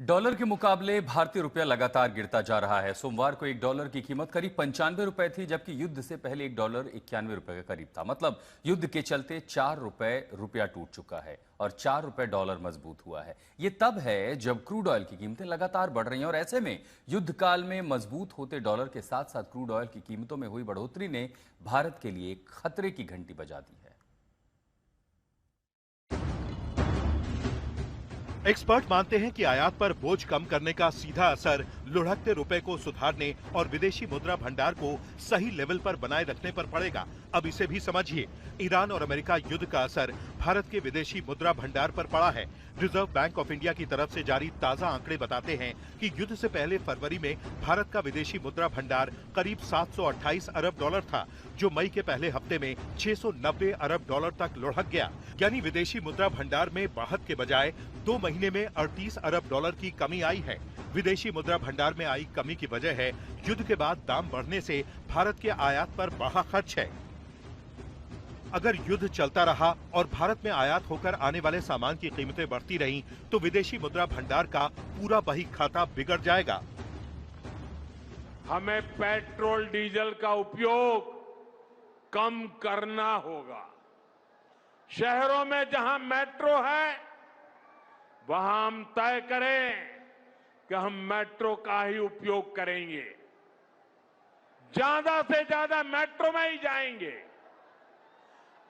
Dollar के मुकाबले भारतीय रुपया लगातार गिरता जा रहा है। सोमवार को $1 की कीमत करीब 95 रुपए थी, जबकि युद्ध से पहले $1 91 रुपए के करीब था। मतलब युद्ध के चलते 4 रुपए रुपया टूट चुका है और 4 रुपए डॉलर मजबूत हुआ है। ये तब है जब क्रूड ऑयल की कीमतें लगातार बढ़ रही हैं और ऐसे में युद्ध काल में मजबूत होते डॉलर के साथ साथ क्रूड ऑयल की कीमतों में हुई बढ़ोतरी ने भारत के लिए खतरे की घंटी बजा दी है। एक्सपर्ट मानते हैं कि आयात पर बोझ कम करने का सीधा असर लुढ़कते रुपए को सुधारने और विदेशी मुद्रा भंडार को सही लेवल पर बनाए रखने पर पड़ेगा। अब इसे भी समझिए, ईरान और अमेरिका युद्ध का असर भारत के विदेशी मुद्रा भंडार पर पड़ा है। रिजर्व बैंक ऑफ इंडिया की तरफ से जारी ताजा आंकड़े बताते हैं कि युद्ध से पहले फरवरी में भारत का विदेशी मुद्रा भंडार करीब 728 अरब डॉलर था, जो मई के पहले हफ्ते में 690 अरब डॉलर तक लुढ़क गया। यानी विदेशी मुद्रा भंडार में बढ़त के बजाय 2 महीने में 38 अरब डॉलर की कमी आई है। विदेशी मुद्रा भंडार में आई कमी की वजह है युद्ध के बाद दाम बढ़ने से भारत के आयात पर बढ़ा खर्च है। अगर युद्ध चलता रहा और भारत में आयात होकर आने वाले सामान की कीमतें बढ़ती रहीं, तो विदेशी मुद्रा भंडार का पूरा बही खाता बिगड़ जाएगा। हमें पेट्रोल डीजल का उपयोग कम करना होगा। शहरों में जहां मेट्रो है, वहां हम तय करें कि हम मेट्रो का ही उपयोग करेंगे, ज्यादा से ज्यादा मेट्रो में ही जाएंगे।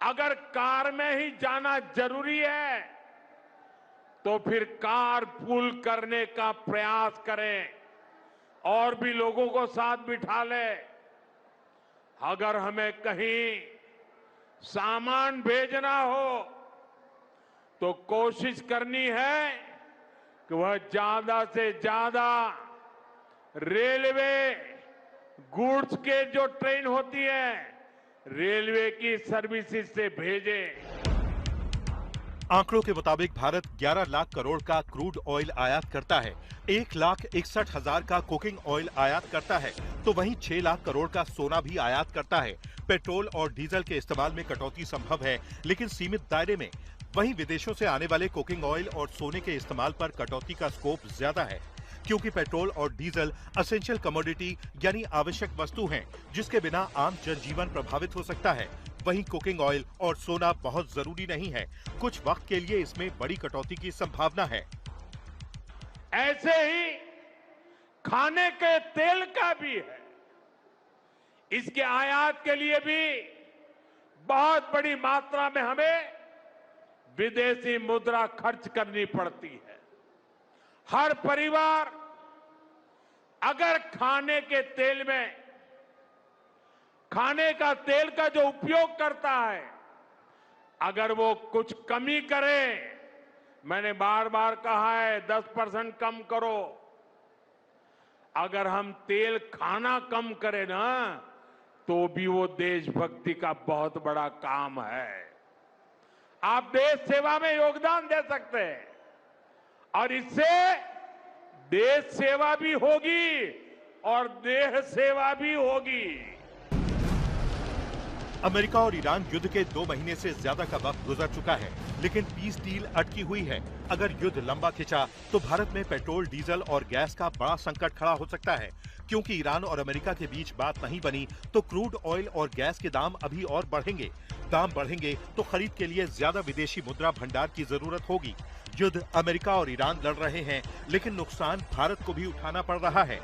अगर कार में ही जाना जरूरी है तो फिर कार पूल करने का प्रयास करें और भी लोगों को साथ बिठा ले। अगर हमें कहीं सामान भेजना हो तो कोशिश करनी है कि वह ज्यादा से ज्यादा रेलवे गुड्स के जो ट्रेन होती है, रेलवे की सर्विसेज से भेजें। आंकड़ों के मुताबिक भारत 11 लाख करोड़ का क्रूड ऑयल आयात करता है, 1,61,000 का कुकिंग ऑयल आयात करता है, तो वहीं 6 लाख करोड़ का सोना भी आयात करता है। पेट्रोल और डीजल के इस्तेमाल में कटौती संभव है, लेकिन सीमित दायरे में। वहीं विदेशों से आने वाले कुकिंग ऑयल और सोने के इस्तेमाल पर कटौती का स्कोप ज्यादा है, क्योंकि पेट्रोल और डीजल असेंशियल कमोडिटी यानी आवश्यक वस्तु हैं, जिसके बिना आम जनजीवन प्रभावित हो सकता है। वहीं कुकिंग ऑयल और सोना बहुत जरूरी नहीं है, कुछ वक्त के लिए इसमें बड़ी कटौती की संभावना है। ऐसे ही खाने के तेल का भी है, इसके आयात के लिए भी बहुत बड़ी मात्रा में हमें विदेशी मुद्रा खर्च करनी पड़ती है। हर परिवार अगर खाने के तेल में खाने का तेल का जो उपयोग करता है, अगर वो कुछ कमी करे, मैंने बार बार कहा है 10% कम करो। अगर हम तेल खाना कम करें ना, तो भी वो देशभक्ति का बहुत बड़ा काम है। आप देश सेवा में योगदान दे सकते हैं और इससे देश सेवा भी होगी और देह सेवा भी होगी। अमेरिका और ईरान युद्ध के 2 महीने से ज्यादा का वक्त गुजर चुका है, लेकिन पीस डील अटकी हुई है। अगर युद्ध लंबा खिंचा तो भारत में पेट्रोल, डीजल और गैस का बड़ा संकट खड़ा हो सकता है। क्योंकि ईरान और अमेरिका के बीच बात नहीं बनी, तो क्रूड ऑयल और गैस के दाम अभी और बढ़ेंगे। दाम बढ़ेंगे तो खरीद के लिए ज्यादा विदेशी मुद्रा भंडार की जरूरत होगी। युद्ध अमेरिका और ईरान लड़ रहे हैं, लेकिन नुकसान भारत को भी उठाना पड़ रहा है।